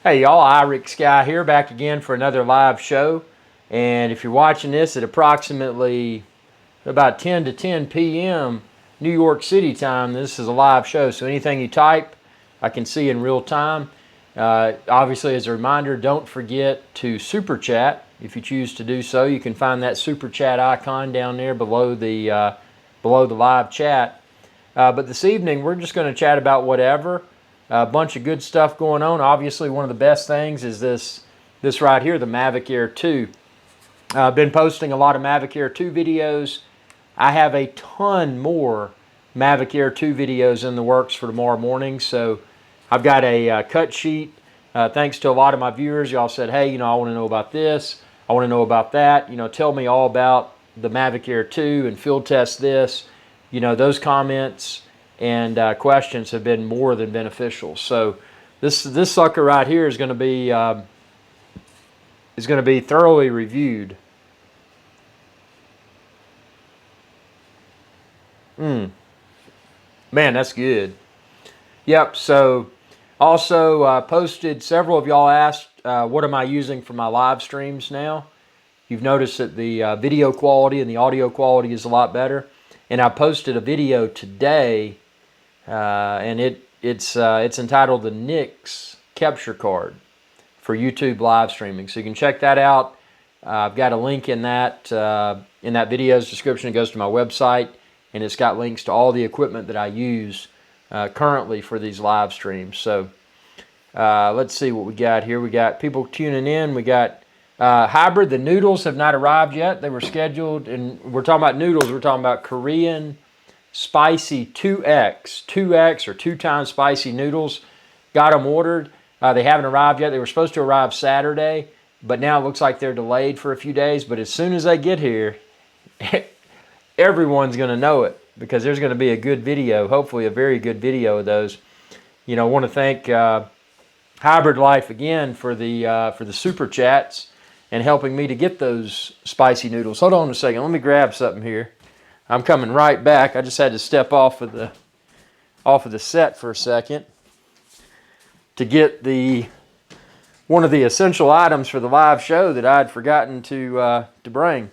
Hey y'all, IrixGuy here, back again for another live show. And if you're watching this at approximately about 10 to 10 p.m. New York City time, this is a live show. So anything you type, I can see in real time. Obviously, as a reminder, don't forget to super chat. If you choose to do so, you can find that super chat icon down there below the live chat. But this evening, we're just going to chat about whatever. A bunch of good stuff going on. Obviously, one of the best things is this right here, the Mavic Air 2. I've been posting a lot of Mavic Air 2 videos. I have a ton more Mavic Air 2 videos in the works for tomorrow morning. So I've got a cut sheet. Thanks to a lot of my viewers, y'all said, hey, I want to know about this. I want to know about that. Tell me all about the Mavic Air 2 and field test this. Those comments and questions have been more than beneficial. So this sucker right here is going to be thoroughly reviewed. Man, that's good. Yep. So also posted. Several of y'all asked, what am I using for my live streams now? You've noticed that the video quality and the audio quality is a lot better. And I posted a video today. And it's entitled the Nix Capture Card for YouTube live streaming. So you can check that out. I've got a link in that video's description. It goes to my website, and it's got links to all the equipment that I use currently for these live streams. So let's see what we got here. We got people tuning in. We got hybrid. The noodles have not arrived yet. They were scheduled, and we're talking about noodles. We're talking about Korean spicy 2X or 2 times spicy noodles. Got them ordered. They haven't arrived yet. They were supposed to arrive Saturday, but now it looks like they're delayed for a few days. But as soon as they get here, everyone's going to know it, because there's going to be a good video, hopefully a very good video of those. I want to thank Hybrid Life again for the super chats and helping me to get those spicy noodles. Hold on a second. Let me grab something here. I'm coming right back. I just had to step off of the set for a second to get one of the essential items for the live show that I'd forgotten to bring.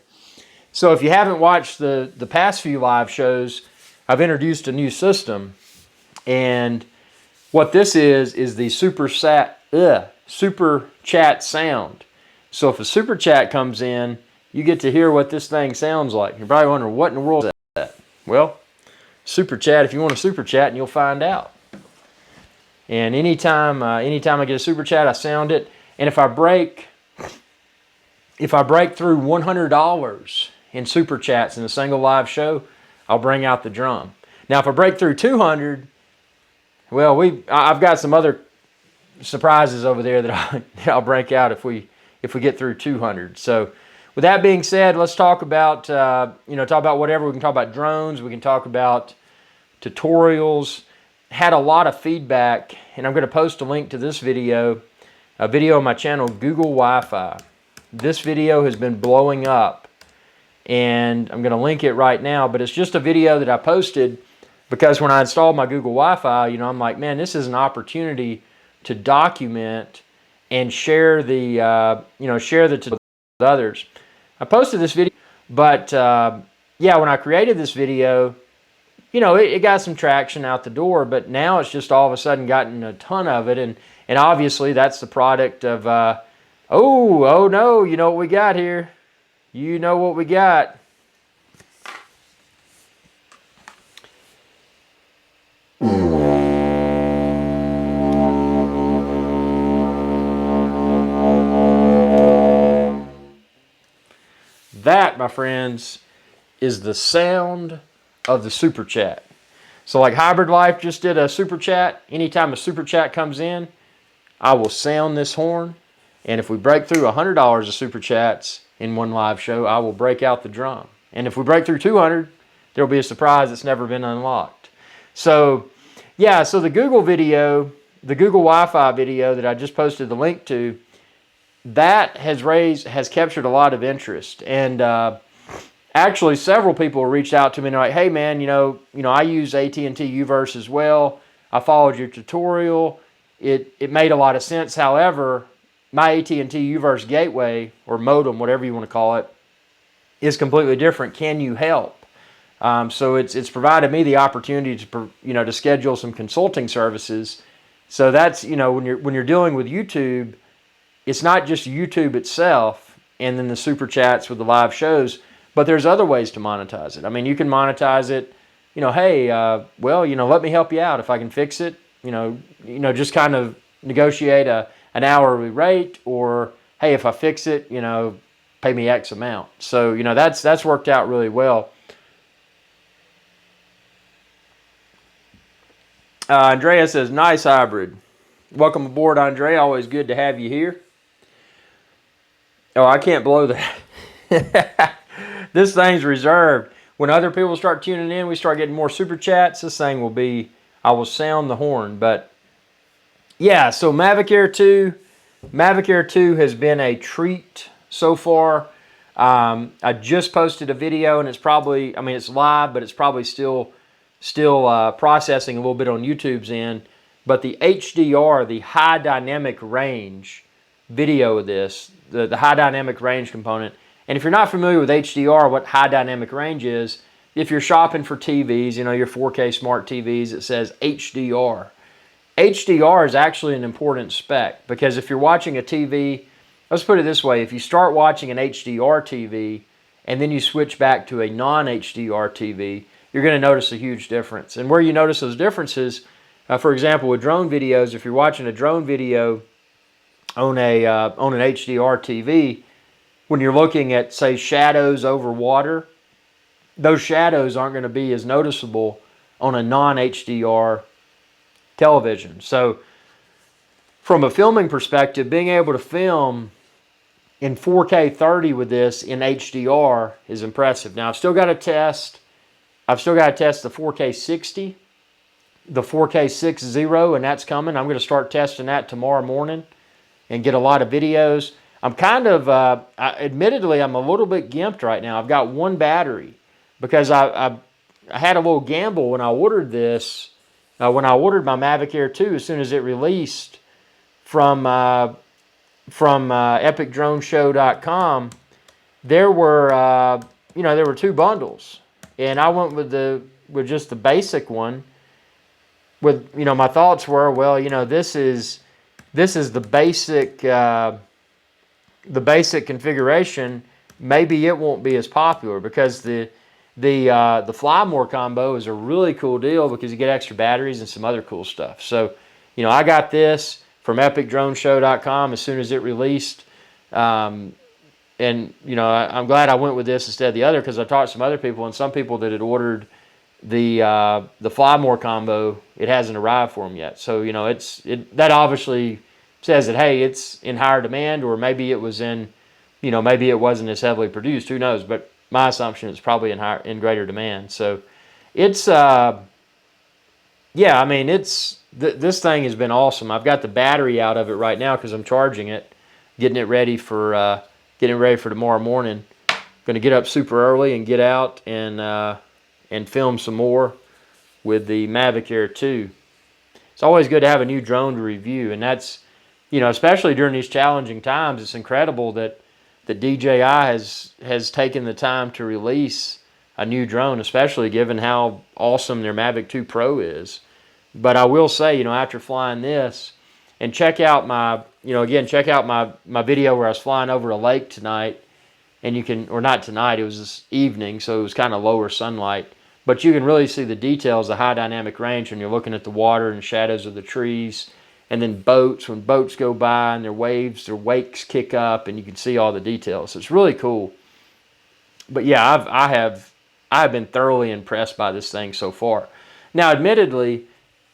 So if you haven't watched the past few live shows, I've introduced a new system, and what this is the super chat sound. So if a super chat comes in, you get to hear what this thing sounds like. You're probably wondering, what in the world is that? Well, super chat. If you want a super chat, and you'll find out. And anytime I get a super chat, I sound it. And if I break through $100 in super chats in a single live show, I'll bring out the drum. Now, if I break through 200, well, I've got some other surprises over there that I'll break out if we get through 200. So, with that being said, let's talk about whatever. We can talk about drones. We can talk about tutorials. Had a lot of feedback, and I'm going to post a link to this video, a video on my channel, Google Wi-Fi. This video has been blowing up, and I'm going to link it right now, but it's just a video that I posted because when I installed my Google Wi-Fi, I'm like, man, this is an opportunity to document and share the with others. I posted this video, but when I created this video, it got some traction out the door, but now it's just all of a sudden gotten a ton of it, and obviously that's the product of, oh no, you know what we got here? You know what we got. That, my friends, is the sound of the super chat. So like Hybrid Life just did a super chat. Anytime a super chat comes in, I will sound this horn. And if we break through $100 of super chats in one live show, I will break out the drum. And if we break through 200, there will be a surprise that's never been unlocked. So yeah, so the Google video, the Google Wi-Fi video that I just posted the link to, that has captured a lot of interest. And actually, several people reached out to me and they're like, hey man, I use AT&T Uverse as well. I followed your tutorial it made a lot of sense. However, my AT&T UVerse gateway, or modem, whatever you want to call it, is completely different. Can you help? So it's provided me the opportunity to to schedule some consulting services. So that's when you're dealing with YouTube, it's not just YouTube itself and then the super chats with the live shows, but there's other ways to monetize it. I mean, you can monetize it. Hey, well, let me help you out if I can fix it. Just kind of negotiate an hourly rate, or hey, if I fix it, pay me X amount. So that's worked out really well. Andrea says, nice hybrid. Welcome aboard, Andrea. Always good to have you here. Oh, I can't blow that. This thing's reserved. When other people start tuning in, we start getting more super chats. This thing will be, I will sound the horn. But yeah, so Mavic Air 2 has been a treat so far. I just posted a video, and it's probably, it's live, but it's probably still processing a little bit on YouTube's end. But the HDR, the high dynamic range video of this, the high dynamic range component. And if you're not familiar with HDR, what high dynamic range is, if you're shopping for TVs, your 4K smart TVs, it says HDR. HDR is actually an important spec, because if you're watching a TV, let's put it this way, if you start watching an HDR TV and then you switch back to a non-HDR TV, you're going to notice a huge difference. And where you notice those differences, for example, with drone videos, if you're watching a drone video on an HDR TV, when you're looking at, say, shadows over water, those shadows aren't going to be as noticeable on a non-HDR television. So from a filming perspective, being able to film in 4K 30 with this in HDR is impressive. Now, I've still got to test the 4K 60, the 4K 60, and that's coming. I'm going to start testing that tomorrow morning and get a lot of videos. I'm kind of, admittedly, I'm a little bit gimped right now. I've got one battery because I had a little gamble when I ordered this. When I ordered my Mavic Air 2, as soon as it released from epicdroneshow.com, there were two bundles, and I went with just the basic one. With my thoughts were, well, this is the basic configuration. Maybe it won't be as popular, because the Fly More combo is a really cool deal, because you get extra batteries and some other cool stuff. So, I got this from epicdroneshow.com as soon as it released. And, I'm glad I went with this instead of the other, because I talked to some other people, and some people that had ordered the Fly More combo, it hasn't arrived for them yet. So, that obviously says that, hey, it's in higher demand, or maybe it was maybe it wasn't as heavily produced. Who knows? But my assumption is probably in greater demand. So it's this thing has been awesome. I've got the battery out of it right now because I'm charging it, getting it ready for tomorrow morning. Going to get up super early and get out and film some more with the Mavic Air 2. It's always good to have a new drone to review, and that's especially during these challenging times. It's incredible that DJI has taken the time to release a new drone, especially given how awesome their Mavic 2 Pro is. But I will say, after flying this, and check out my video where I was flying over a lake tonight, and or not tonight, it was this evening, so it was kind of lower sunlight, but you can really see the details, the high dynamic range, when you're looking at the water and shadows of the trees. And then when boats go by and their wakes kick up, and you can see all the details. So it's really cool. But yeah, I have been thoroughly impressed by this thing so far. Now, admittedly,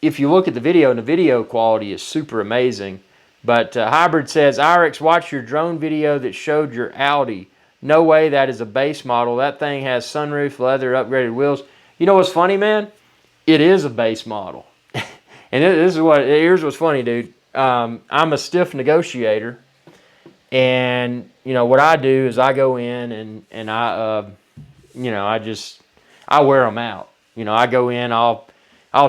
if you look at the video, and the video quality is super amazing. But Hybrid says, Irix, watch your drone video that showed your Audi. No way, that is a base model. That thing has sunroof, leather, upgraded wheels. You know what's funny, man? It is a base model. And here's what's funny, dude. I'm a stiff negotiator, and what I do is I go in and I wear them out. I go in, I'll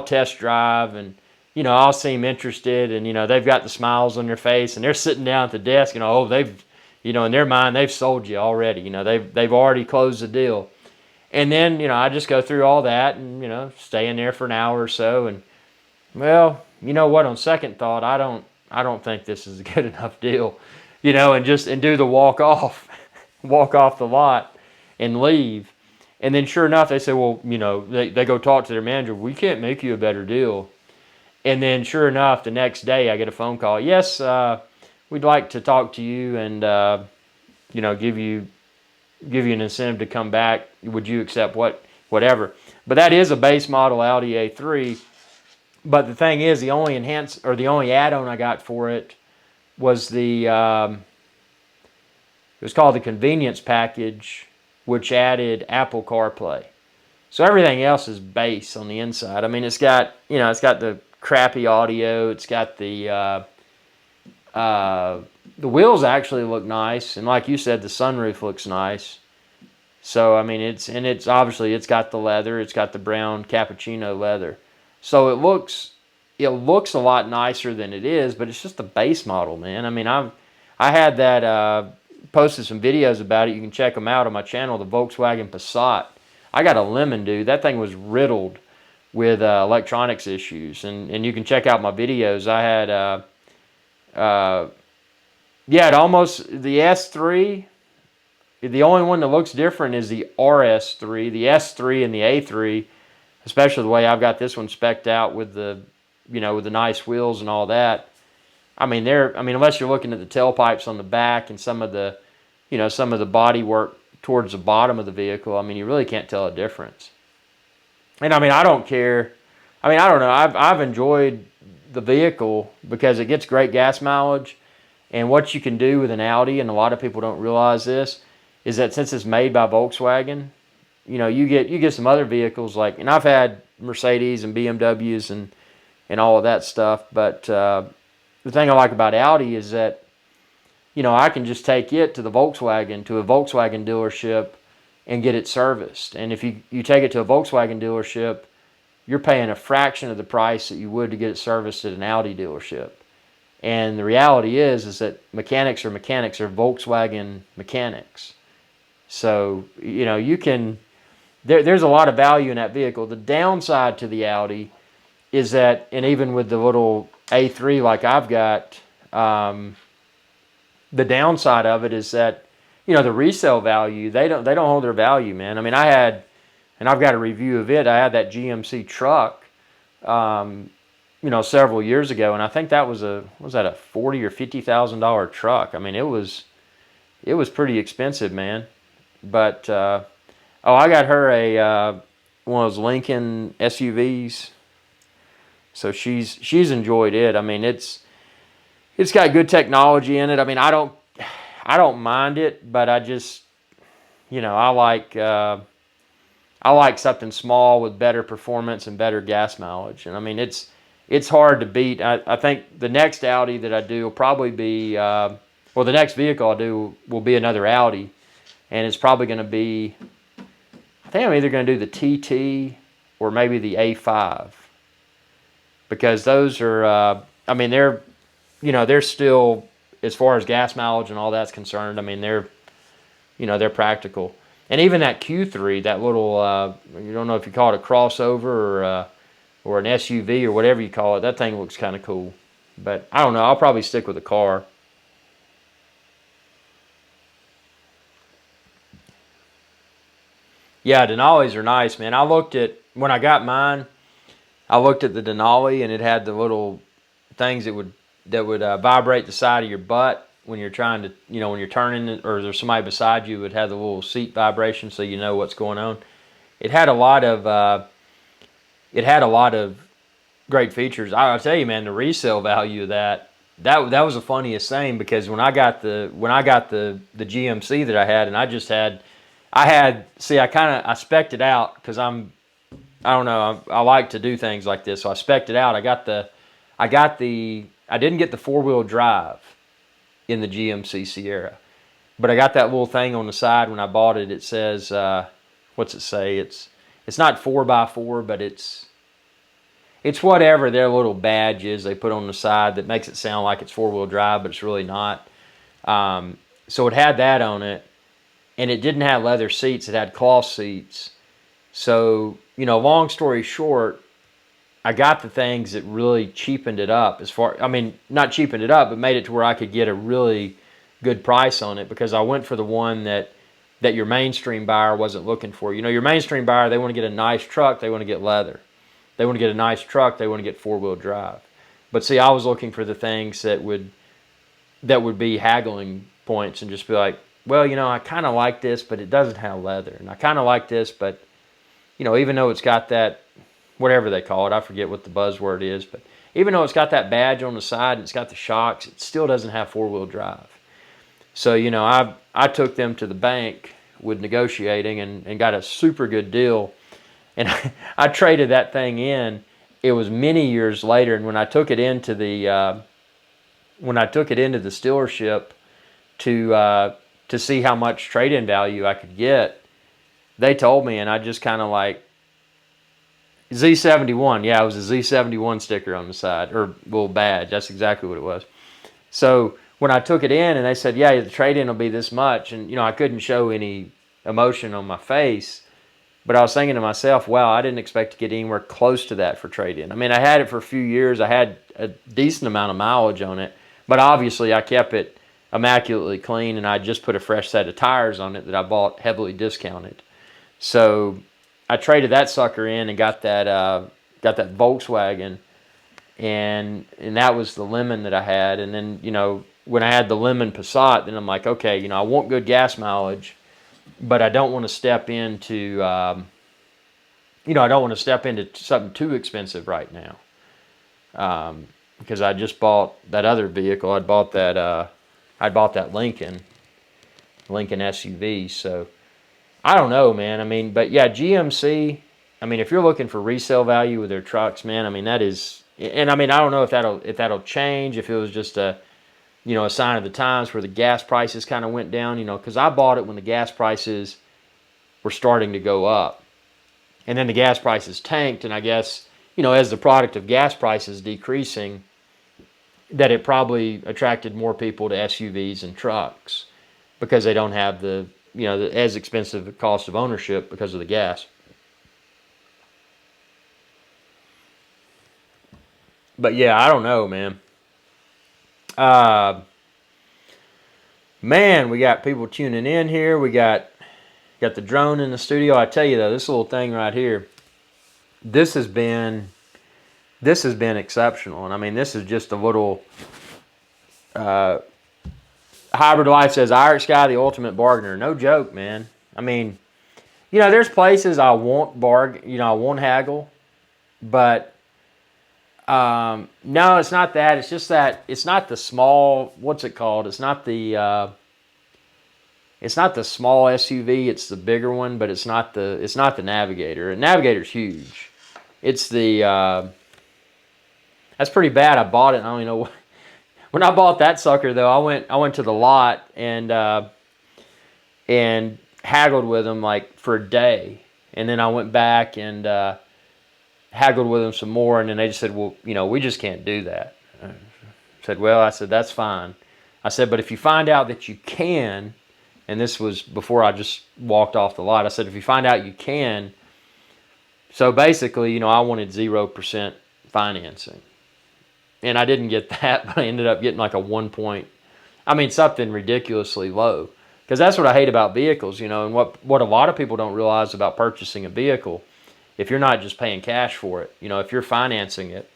test drive, and I'll seem interested, and they've got the smiles on their face, and they're sitting down at the desk, and oh, they've, in their mind, they've sold you already. They've already closed the deal. And then, I just go through all that and, stay in there for an hour or so. And, well, you know what? On second thought, I don't think this is a good enough deal, and do the walk off, walk off the lot and leave. And then sure enough, they say, well, they go talk to their manager. We can't make you a better deal. And then sure enough, the next day I get a phone call. Yes, we'd like to talk to you and, give you an incentive to come back. Would you accept whatever? But that is a base model Audi A3. But the thing is, the only add-on I got for it was it was called the convenience package, which added Apple CarPlay. So everything else is base on the inside. I mean, it's got the crappy audio. It's got the wheels actually look nice, and like you said, the sunroof looks nice. So I mean, it's obviously it's got the leather. It's got the brown cappuccino leather. So it looks a lot nicer than it is, but it's just a base model, man. I mean, I had that posted some videos about it. You can check them out on my channel, the Volkswagen Passat. I got a lemon, dude. That thing was riddled with electronics issues, and you can check out my videos. I had it almost the S3. The only one that looks different is the RS3, the S3 and the A3, especially the way I've got this one spec'd out with the nice wheels and all that. I mean, unless you're looking at the tailpipes on the back and some of the body work towards the bottom of the vehicle, I mean, you really can't tell a difference. And I mean, I don't care. I mean, I don't know. I've enjoyed the vehicle because it gets great gas mileage. And what you can do with an Audi, and a lot of people don't realize this, is that since it's made by Volkswagen, you get some other vehicles like, and I've had Mercedes and BMWs and all of that stuff, but the thing I like about Audi is that, I can just take it to a Volkswagen dealership and get it serviced. And if you take it to a Volkswagen dealership, you're paying a fraction of the price that you would to get it serviced at an Audi dealership. And the reality is that mechanics are Volkswagen mechanics. So, you can, there's a lot of value in that vehicle. The downside to the Audi is that, and even with the little A3 like I've got, the downside of it is that, the resale value, they don't hold their value, man. I mean, I've got a review of it. I had that GMC truck, several years ago, and I think that was a $40,000 or $50,000 truck. I mean, it was pretty expensive, man. But I got her one of those Lincoln SUVs, so she's enjoyed it. I mean, it's got good technology in it. I mean, I don't mind it, but I just, I like something small with better performance and better gas mileage. And I mean, it's hard to beat. I think the next Audi that I do will probably be, the next vehicle I do will be another Audi. And it's probably going to be, I think I'm either going to do the TT or maybe the A5. Because those are, they're still, as far as gas mileage and all that's concerned, I mean, they're practical. And even that Q3, that little, you don't know if you call it a crossover or an SUV or whatever you call it, that thing looks kind of cool. But I don't know, I'll probably stick with a car. Yeah, Denali's are nice, man. When I got mine, I looked at the Denali, and it had the little things that would vibrate the side of your butt when you're trying to, when you're turning, or there's somebody beside you, it would have the little seat vibration so you know what's going on. It had a lot of great features. I'll tell you, man, the resale value of that was the funniest thing, because when I got the GMC that I had, and I spec'd it out because I like to do things like this. So I spec'd it out. I didn't get the 4-wheel drive in the GMC Sierra, but I got that little thing on the side when I bought it. It says, what's it say? It's not 4x4, but it's It's whatever their little badge is they put on the side that makes it sound like it's four-wheel drive, but it's really not. So it had that on it, and it didn't have leather seats. It had cloth seats. So, you know, long story short, I got the things that really cheapened it up not cheapened it up, but made it to where I could get a really good price on it, because I went for the one that your mainstream buyer wasn't looking for. You know, your mainstream buyer, they want to get a nice truck, they want to get leather. They want to get a nice truck, they want to get four-wheel drive. But see, I was looking for the things that would be haggling points and just be like, well, you know, I kind of like this, but it doesn't have leather. And I kind of like this, but, you know, even though it's got that, whatever they call it, I forget what the buzzword is, but even though it's got that badge on the side and it's got the shocks, it still doesn't have four-wheel drive. So, you know, I took them to the bank with negotiating and got a super good deal. And I traded that thing in. It was many years later, and when I took it into the dealership to see how much trade-in value I could get, they told me, and I just kind of like, Z71, yeah, it was a Z71 sticker on the side, or little badge. That's exactly what it was. So when I took it in, and they said, yeah, the trade-in will be this much, and you know, I couldn't show any emotion on my face, but I was thinking to myself, wow, I didn't expect to get anywhere close to that for trade-in. I mean, I had it for a few years. I had a decent amount of mileage on it, but obviously I kept it immaculately clean, and I just put a fresh set of tires on it that I bought heavily discounted. So I traded that sucker in and got that Volkswagen, and that was the lemon that I had. And then, you know, when I had the lemon Passat, then I'm like, okay, you know, I want good gas mileage, but I don't want to step into something too expensive right now, because I just bought that other vehicle. I bought that Lincoln SUV. So I don't know, man. I mean, but yeah, GMC, I mean, if you're looking for resale value with their trucks, man, I mean, that is, and I mean, I don't know if that'll change, if it was just a sign of the times where the gas prices kind of went down, you know, because I bought it when the gas prices were starting to go up. And then the gas prices tanked, and I guess, you know, as the product of gas prices decreasing, that it probably attracted more people to SUVs and trucks because they don't have the as expensive cost of ownership because of the gas. But yeah, I don't know, man. Man, we got people tuning in here. We got the drone in the studio. I tell you though, this little thing right here, this has been exceptional. And I mean, this is just a little Hybrid Life says, IrixGuy, the ultimate bargainer. No joke, man. I mean, you know, there's places I won't I won't haggle, but no, it's not that. It's just that it's not the small, what's it called? It's not the small SUV, it's the bigger one, but it's not the Navigator. And Navigator's huge. It's the that's pretty bad. I bought it, and I don't even know when I bought that sucker though. I went to the lot and haggled with them like for a day, and then I went back and haggled with them some more, and then they just said, well, you know, we just can't do that. I said, that's fine. I said, but if you find out that you can, and this was before I just walked off the lot, I said, if you find out you can, so basically, you know, I wanted 0% financing. And I didn't get that, but I ended up getting like something ridiculously low. Because that's what I hate about vehicles, you know, and what a lot of people don't realize about purchasing a vehicle, if you're not just paying cash for it, you know, if you're financing it,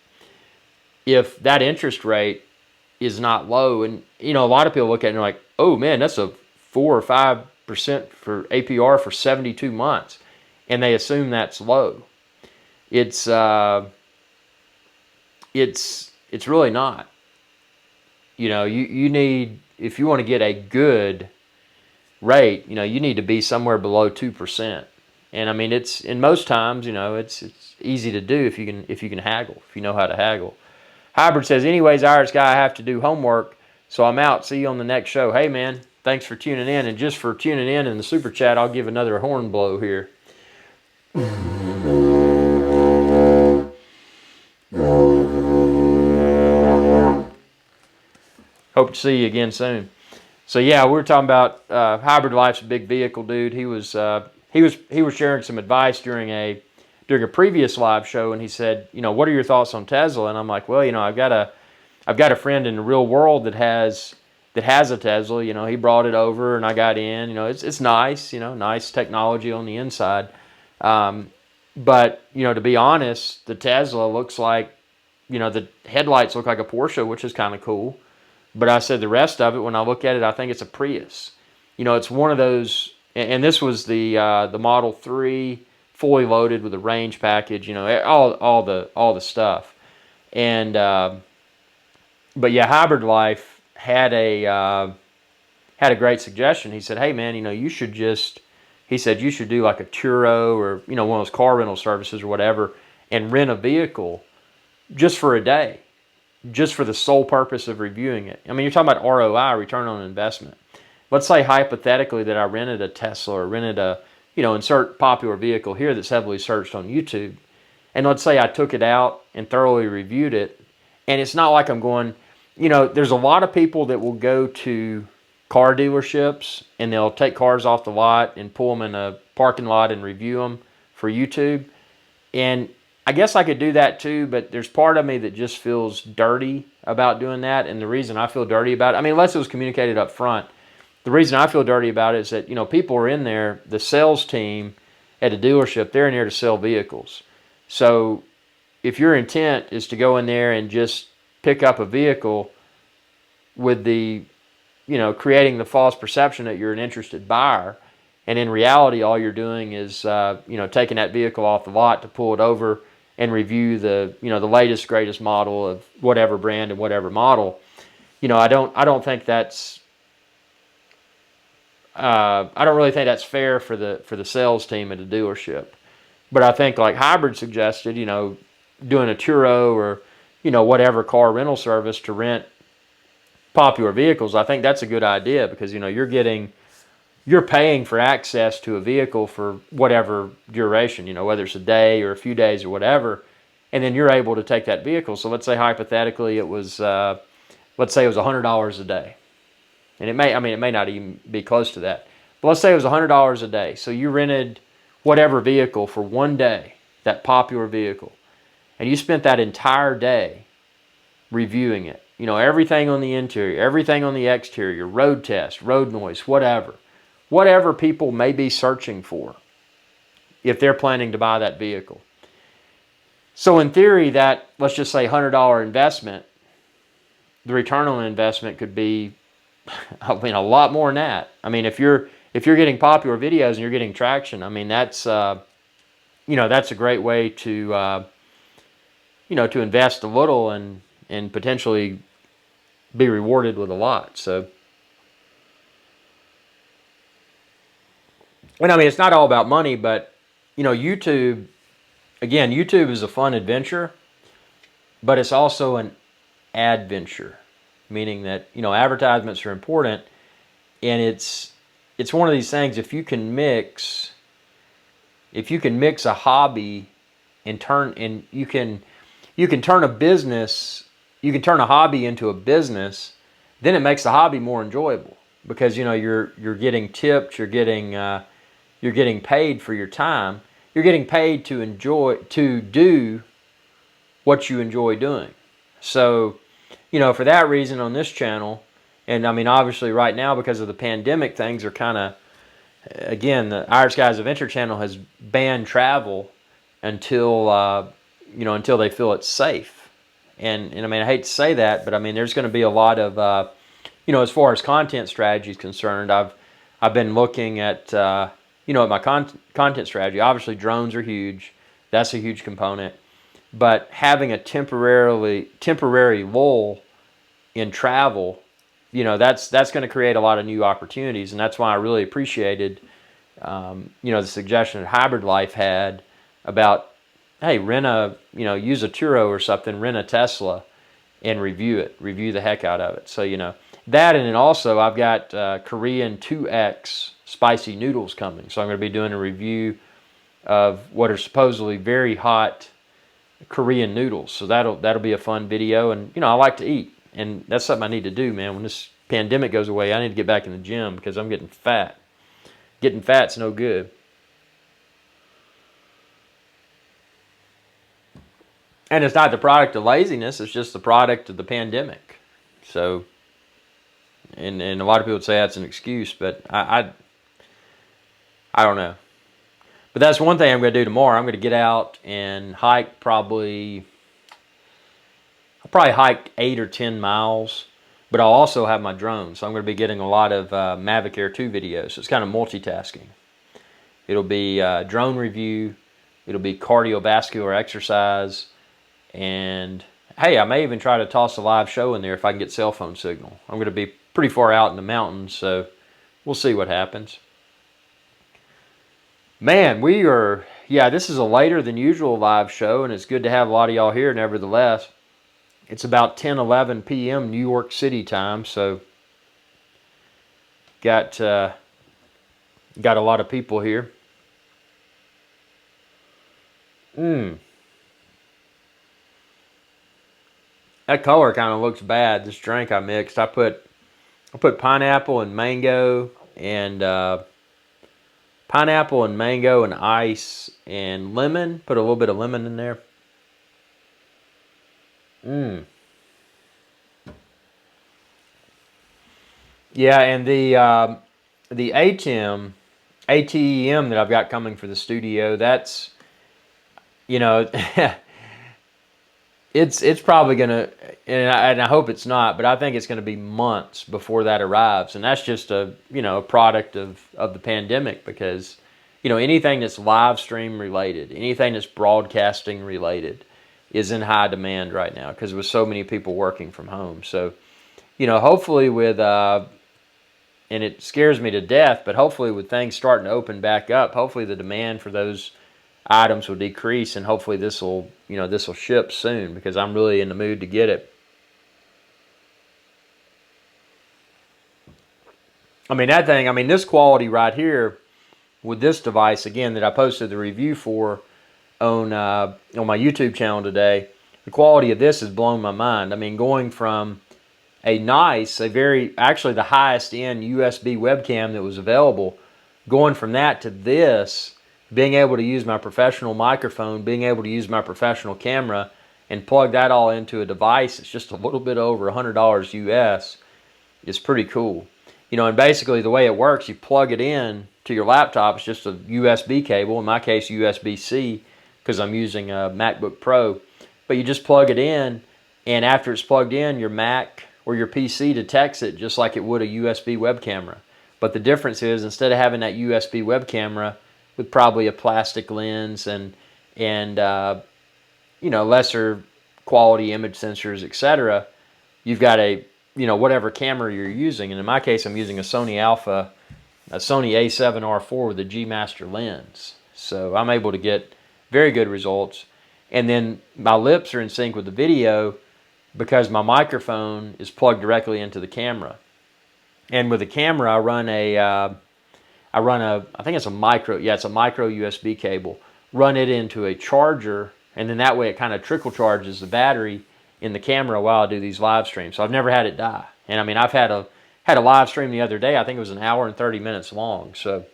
if that interest rate is not low, and, you know, a lot of people look at it and they're like, oh man, that's a 4 or 5% for APR for 72 months. And they assume that's low. It's really not. You know, you need, if you want to get a good rate, you know, you need to be somewhere below 2%. And I mean, it's, in most times, you know, it's easy to do if you can haggle, if you know how to haggle. Hybrid says, anyways, IrixGuy, I have to do homework, so I'm out. See you on the next show. Hey man, thanks for tuning in, and just for tuning in the super chat, I'll give another horn blow here. Hope to see you again soon. So yeah, we were talking about Hybrid Life's a big vehicle dude. He was sharing some advice during a previous live show, and he said, what are your thoughts on Tesla? And I'm like, well, I've got a friend in the real world that has a Tesla. He brought it over, and I got in. It's nice. Nice technology on the inside. But to be honest, the Tesla looks like, the headlights look like a Porsche, which is kind of cool. But I said the rest of it, when I look at it, I think it's a Prius. It's one of those, and this was the Model 3 fully loaded with a range package, all the stuff. And but yeah, Hybrid Life had a great suggestion. He said, hey man, you should do like a Turo or one of those car rental services or whatever, and rent a vehicle just for a day, just for the sole purpose of reviewing it. I mean, you're talking about ROI, return on investment. Let's say hypothetically that I rented a Tesla or rented a, insert popular vehicle here that's heavily searched on YouTube. And let's say I took it out and thoroughly reviewed it. And it's not like I'm going, there's a lot of people that will go to car dealerships and they'll take cars off the lot and pull them in a parking lot and review them for YouTube. And I guess I could do that too, but there's part of me that just feels dirty about doing that. And the reason I feel dirty about it, I mean, unless it was communicated up front, the reason I feel dirty about it is that, people are in there, the sales team at a dealership, they're in there to sell vehicles. So if your intent is to go in there and just pick up a vehicle with the, creating the false perception that you're an interested buyer, and in reality, all you're doing is, taking that vehicle off the lot to pull it over and review the, the latest, greatest model of whatever brand and whatever model. I don't think that's, I don't really think that's fair for the sales team at a dealership. But I think, like Hybrid suggested, doing a Turo or, whatever car rental service to rent popular vehicles, I think that's a good idea because, you're paying for access to a vehicle for whatever duration, whether it's a day or a few days or whatever, and then you're able to take that vehicle. So let's say hypothetically it was, let's say it was $100 a day, and it may not even be close to that, but let's say it was $100 a day. So you rented whatever vehicle for one day, that popular vehicle, and you spent that entire day reviewing it. Everything on the interior, everything on the exterior, road test, road noise, whatever people may be searching for if they're planning to buy that vehicle. So in theory, that, let's just say $100 investment, the return on investment could be, a lot more than that. I mean, if you're getting popular videos and you're getting traction, that's, that's a great way to, to invest a little and potentially be rewarded with a lot. So, and it's not all about money, but, YouTube is a fun adventure, but it's also an adventure, meaning that, advertisements are important, and it's one of these things, if you can mix a hobby and you can turn a hobby into a business, then it makes the hobby more enjoyable because, you're getting tipped, you're getting paid for your time. You're getting paid to do what you enjoy doing. So, for that reason on this channel, and obviously right now because of the pandemic, things are kind of, again, the IrixGuy's Adventure channel has banned travel until, until they feel it's safe. And I hate to say that, but there's going to be a lot of, as far as content strategy is concerned, I've been looking at, at my content strategy. Obviously, drones are huge. That's a huge component. But having a temporary lull in travel, that's going to create a lot of new opportunities, and that's why I really appreciated, the suggestion that Hybrid Life had about, hey, use a Turo or something, rent a Tesla, and review the heck out of it. So that, and then also I've got Korean 2X spicy noodles coming. So I'm going to be doing a review of what are supposedly very hot Korean noodles. So that'll be a fun video. And I like to eat, And that's something I need to do, man. When this pandemic goes away, I need to get back in the gym because I'm getting fat. Getting fat's no good. And it's not the product of laziness, it's just the product of the pandemic. So, and a lot of people would say that's an excuse, but I don't know. But that's one thing I'm going to do tomorrow. I'm going to get out and hike I'll probably hike 8 or 10 miles, but I'll also have my drone. So I'm going to be getting a lot of Mavic Air 2 videos. So it's kind of multitasking. It'll be drone review, it'll be cardiovascular exercise, and hey, I may even try to toss a live show in there if I can get cell phone signal. I'm going to be pretty far out in the mountains, so we'll see what happens. Man, this is a later than usual live show, and it's good to have a lot of y'all here nevertheless. It's about 10:11 p.m. New York City time, so got a lot of people here. That color kind of looks bad. This drink I mixed, I put pineapple and mango and ice and lemon. Put a little bit of lemon in there. Yeah, and the ATEM that I've got coming for the studio, that's, it's probably gonna, and I hope it's not, but I think it's gonna be months before that arrives, and that's just a product of the pandemic, because anything that's live stream related, anything that's broadcasting related, is in high demand right now because with so many people working from home. So, hopefully with and it scares me to death, but hopefully with things starting to open back up, hopefully the demand for those items will decrease, and hopefully this will ship soon, because I'm really in the mood to get it. This quality right here with this device, again, that I posted the review for on my YouTube channel today, the quality of this has blown my mind. Going from actually the highest end USB webcam that was available, going from that to this, being able to use my professional microphone, being able to use my professional camera, and plug that all into a device that's just a little bit over $100 US, is pretty cool. And basically the way it works, you plug it in to your laptop. It's just a USB cable, in my case USB-C, because I'm using a MacBook Pro. But you just plug it in, and after it's plugged in, your Mac or your PC detects it just like it would a USB web camera. But the difference is, instead of having that USB web camera with probably a plastic lens and lesser quality image sensors, etc., you've got a whatever camera you're using. And in my case, I'm using a Sony A7R4 with a G Master lens. So I'm able to get very good results. And then my lips are in sync with the video because my microphone is plugged directly into the camera. And with the camera, I run I think it's a micro USB cable. Run it into a charger, and then that way it kind of trickle charges the battery in the camera while I do these live streams. So I've never had it die. And I've had a live stream the other day. I think it was 1 hour and 30 minutes long. So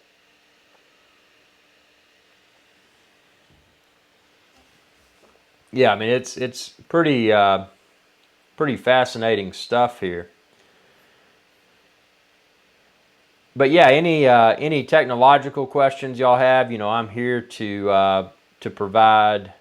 yeah, it's pretty fascinating stuff here. But yeah, any technological questions y'all have, I'm here to provide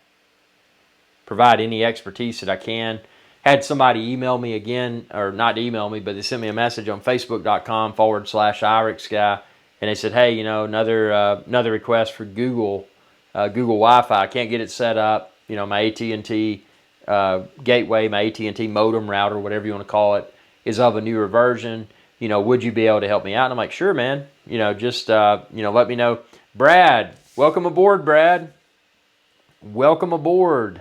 any expertise that I can. Had somebody email me again, or not email me, but they sent me a message on Facebook.com/IrixGuy, and they said, hey, another request for Google Wi-Fi. I can't get it set up. My AT&T gateway, my AT&T modem router, whatever you want to call it, is of a newer version. Would you be able to help me out? And I'm like, sure, man. Just let me know. Brad, welcome aboard, Brad. Welcome aboard.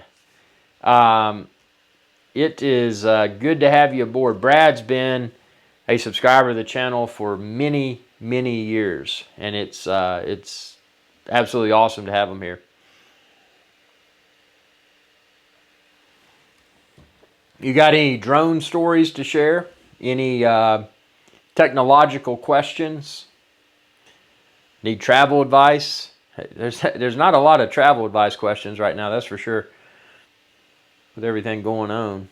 It is good to have you aboard. Brad's been a subscriber of the channel for many, many years, and it's absolutely awesome to have him here. You got any drone stories to share? Any technological questions? Need travel advice? There's not a lot of travel advice questions right now, that's for sure, with everything going on.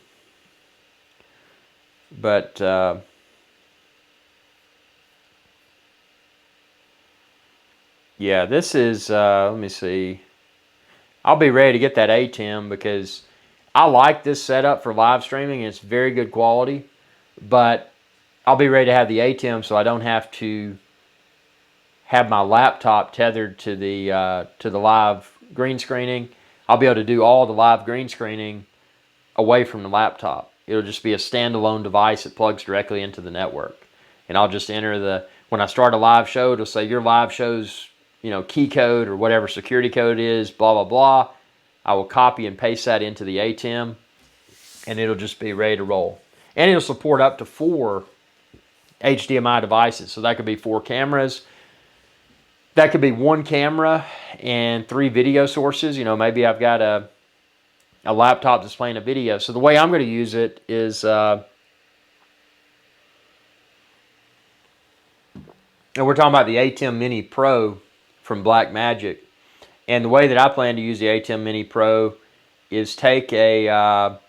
But yeah, this is, let me see. I'll be ready to get that ATEM because I like this setup for live streaming. It's very good quality, but I'll be ready to have the ATEM so I don't have to have my laptop tethered to the live green screening. I'll be able to do all the live green screening away from the laptop. It'll just be a standalone device that plugs directly into the network. And I'll just enter when I start a live show, it'll say your live show's, key code or whatever security code is, blah, blah, blah. I will copy and paste that into the ATEM, and it'll just be ready to roll. And it'll support up to 4 HDMI devices. So that could be 4 cameras. That could be 1 camera and 3 video sources. Maybe I've got a laptop displaying a video. So the way I'm going to use it is, and we're talking about the ATEM Mini Pro from Blackmagic. And the way that I plan to use the ATEM Mini Pro is take a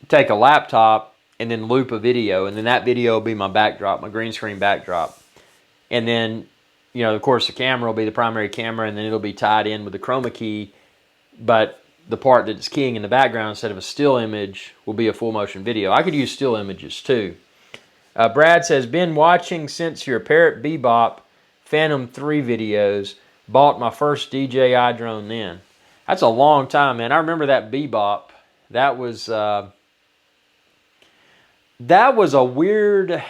laptop and then loop a video, and then that video will be my backdrop, my green screen backdrop. And then, of course, the camera will be the primary camera, and then it'll be tied in with the chroma key, but the part that's keying in the background instead of a still image will be a full motion video. I could use still images too. Brad says, been watching since your Parrot Bebop Phantom 3 videos. Bought my first DJI drone then. That's a long time, man. I remember that Bebop. That was a weird...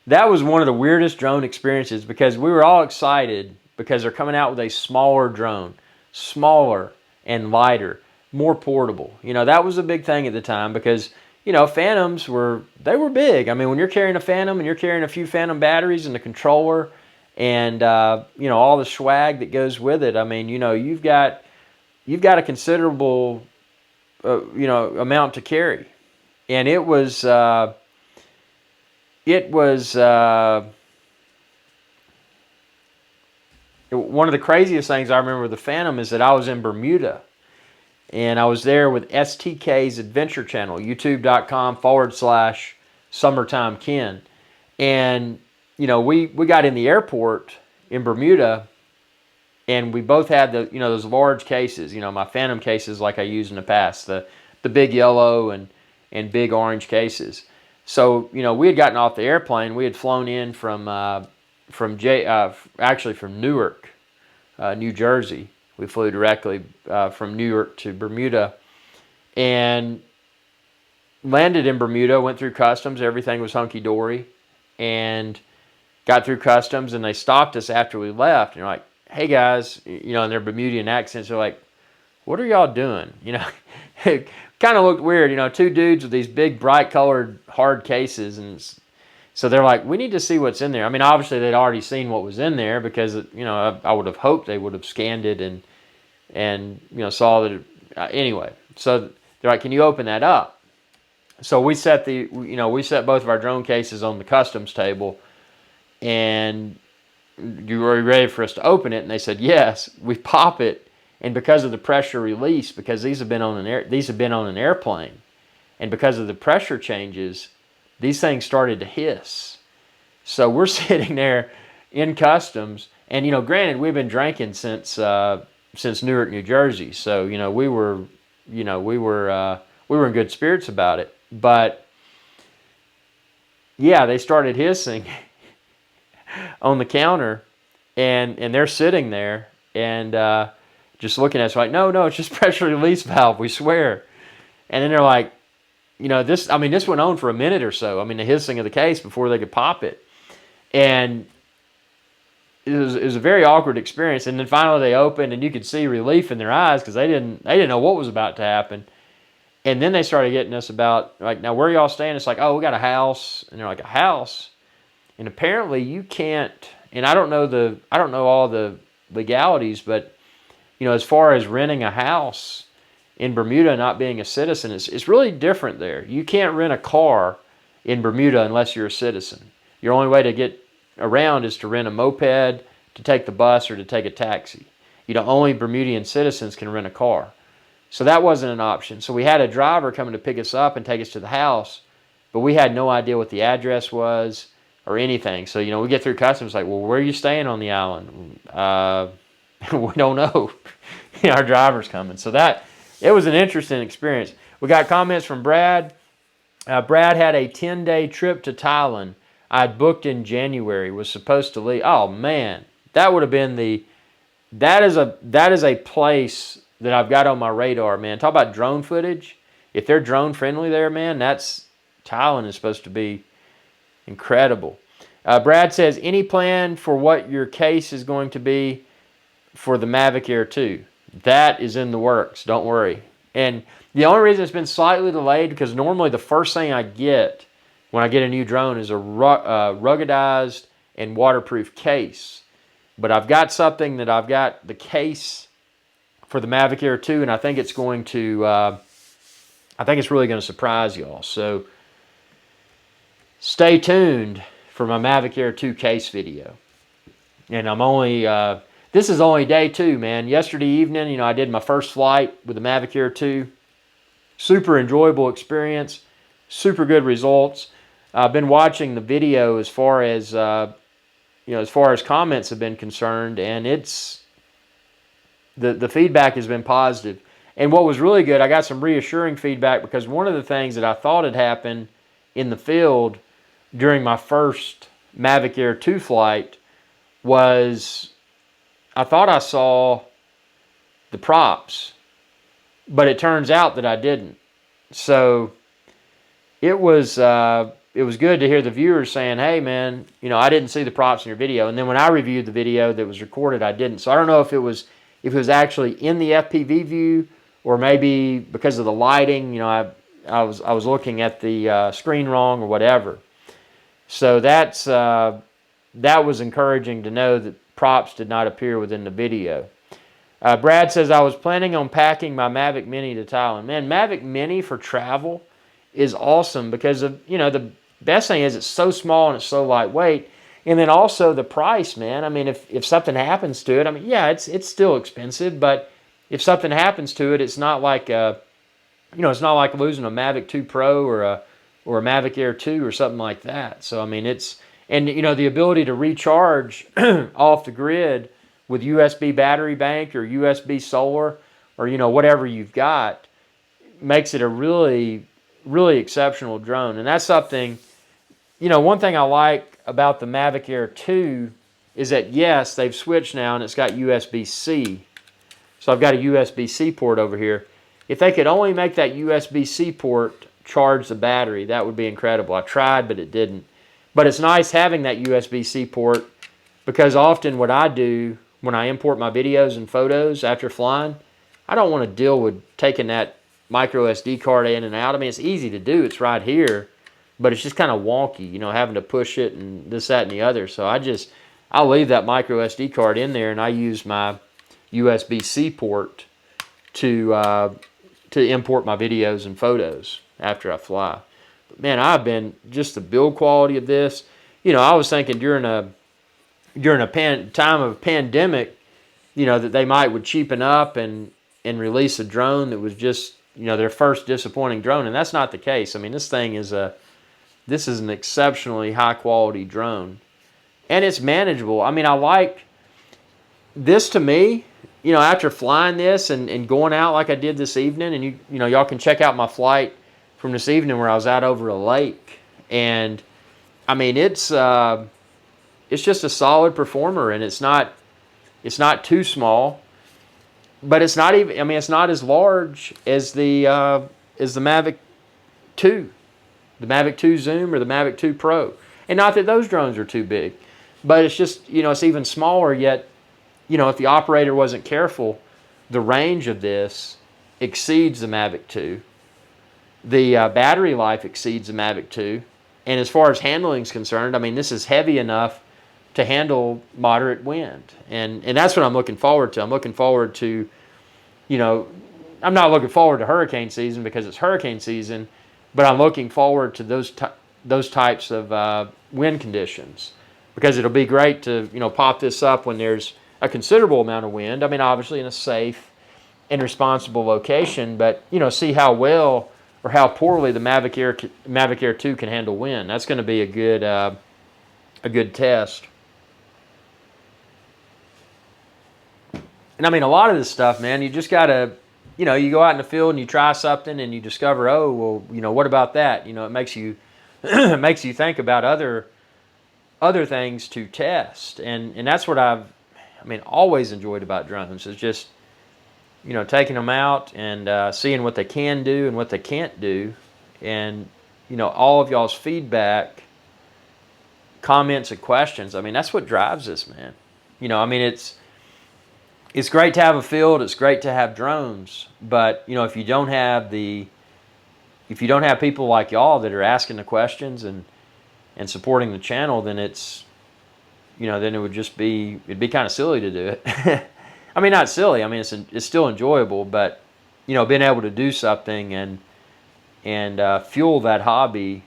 that was one of the weirdest drone experiences because we were all excited because they're coming out with a smaller drone. Smaller and lighter. More portable. That was a big thing at the time because, Phantoms were big. I mean, when you're carrying a Phantom and you're carrying a few Phantom batteries and the controller and, all the swag that goes with it, I mean, you've got a considerable, amount to carry. And it was one of the craziest things I remember with the Phantom is that I was in Bermuda. And I was there with STK's Adventure Channel, youtube.com/Summertime Ken. And, we got in the airport in Bermuda, and we both had those large cases, my Phantom cases like I used in the past, the big yellow and big orange cases. So, we had gotten off the airplane. We had flown in from Newark, New Jersey. We flew directly from Newark to Bermuda and landed in Bermuda, went through customs. Everything was hunky-dory and got through customs, and they stopped us after we left. And they're like, hey, guys, in their Bermudian accents, they're like, what are y'all doing? It kind of looked weird, 2 dudes with these big, bright-colored, hard cases. And so they're like, we need to see what's in there. I mean, obviously, they'd already seen what was in there because, I would have hoped they would have scanned it and saw that anyway. So they're like, can you open that up? So we set both of our drone cases on the customs table, and you were ready for us to open it, and they said yes. We pop it, and because of the pressure release, because these have been on an airplane, and because of the pressure changes, these things started to hiss. So we're sitting there in customs, and granted, we've been drinking since Newark, New Jersey, so we were in good spirits about it. But yeah, they started hissing on the counter, and they're sitting there and just looking at us like, no, it's just pressure release valve, we swear. And then they're like, this went on for a minute or so. I mean, the hissing of the case before they could pop it. And it was a very awkward experience. And then finally they opened, and you could see relief in their eyes because they didn't know what was about to happen. And then they started getting us about, like, now where y'all staying? It's like, oh, we got a house. And they're like, a house? And apparently you can't, and I don't know all the legalities, but, as far as renting a house, in Bermuda not being a citizen, it's really different there. You can't rent a car in Bermuda unless you're a citizen. Your only way to get around is to rent a moped, to take the bus, or to take a taxi. Only Bermudian citizens can rent a car. So that wasn't an option. So we had a driver coming to pick us up and take us to the house, but we had no idea what the address was or anything. So, we get through customs like, well, where are you staying on the island? We don't know. Our driver's coming. So it was an interesting experience. We got comments from Brad. Brad had a 10-day trip to Thailand. I'd booked in January, was supposed to leave. Oh man, that would have been that is a place that I've got on my radar, man. Talk about drone footage. If they're drone friendly there, man, Thailand is supposed to be incredible. Brad says, any plan for what your case is going to be for the Mavic Air 2? That is in the works, don't worry. And the only reason it's been slightly delayed, because normally the first thing I get when I get a new drone is a ruggedized and waterproof case. But I've got something that I've got the case for the Mavic Air 2, and I think it's going to, I think it's really going to surprise y'all. So stay tuned for my Mavic Air 2 case video. And I'm only, this is only day 2, man. Yesterday evening, I did my first flight with the Mavic Air 2. Super enjoyable experience, super good results. I've been watching the video as far as comments have been concerned, and the feedback has been positive. And what was really good, I got some reassuring feedback, because one of the things that I thought had happened in the field during my first Mavic Air 2 flight was I thought I saw the props, but it turns out that I didn't. So it was good to hear the viewers saying, hey man, I didn't see the props in your video. And then when I reviewed the video that was recorded, I didn't. So I don't know if it was actually in the FPV view, or maybe because of the lighting, I was looking at the screen wrong or whatever. So that was encouraging to know that props did not appear within the video. Brad says, I was planning on packing my Mavic Mini to Thailand. Man, Mavic Mini for travel is awesome because of, the best thing is it's so small and it's so lightweight. And then also the price, man. I mean, if something happens to it, yeah, it's still expensive, but if something happens to it, it's not like it's not like losing a Mavic 2 Pro or a Mavic Air 2 or something like that. So I mean, the ability to recharge off the grid with USB battery bank or USB solar or whatever you've got makes it a really, really exceptional drone. And that's something, one thing I like about the Mavic Air 2 is that, yes, they've switched now and it's got USB-C. So I've got a USB-C port over here. If they could only make that USB-C port charge the battery, that would be incredible. I tried, but it didn't. But it's nice having that USB-C port, because often what I do when I import my videos and photos after flying, I don't want to deal with taking that micro SD card in and out. I mean, it's easy to do. It's right here. But it's just kind of wonky, having to push it and this, that, and the other. So I'll leave that micro SD card in there, and I use my USB-C port to import my videos and photos after I fly. But man, I've been, just the build quality of this. I was thinking during a time of pandemic, that they would cheapen up and release a drone that was just, their first disappointing drone, and that's not the case. I mean, this is an exceptionally high quality drone, and it's manageable. I mean, I like this. To me, after flying this and going out like I did this evening, and y'all can check out my flight from this evening where I was out over a lake, and I mean, it's just a solid performer, and it's not too small, but it's not even, I mean, it's not as large as the Mavic 2. The Mavic 2 Zoom or the Mavic 2 Pro. And not that those drones are too big, but it's just, it's even smaller, yet, if the operator wasn't careful, the range of this exceeds the Mavic 2. The battery life exceeds the Mavic 2. And as far as handling is concerned, I mean, this is heavy enough to handle moderate wind. And that's what I'm looking forward to. I'm looking forward to, I'm not looking forward to hurricane season because it's hurricane season, but I'm looking forward to those types of wind conditions, because it'll be great to, you know, pop this up when there's a considerable amount of wind. I mean, obviously in a safe and responsible location, but, you know, see how well or how poorly the Mavic Air 2 can handle wind. That's going to be a good test. And I mean, a lot of this stuff, man, you just got to, you know, you go out in the field and you try something and you discover, oh, well, you know, what about that? You know, it makes you it makes you think about other things to test. And that's what I mean, always enjoyed about drones, is just, you know, taking them out and seeing what they can do and what they can't do. And, you know, all of y'all's feedback, comments, and questions. I mean, that's what drives this, man. You know, I mean, it's great to have a field. It's great to have drones. But, you know, if you don't have people like y'all that are asking the questions and supporting the channel, then it's, you know, then it'd be kind of silly to do it. I mean, not silly. I mean, it's still enjoyable, but, you know, being able to do something and fuel that hobby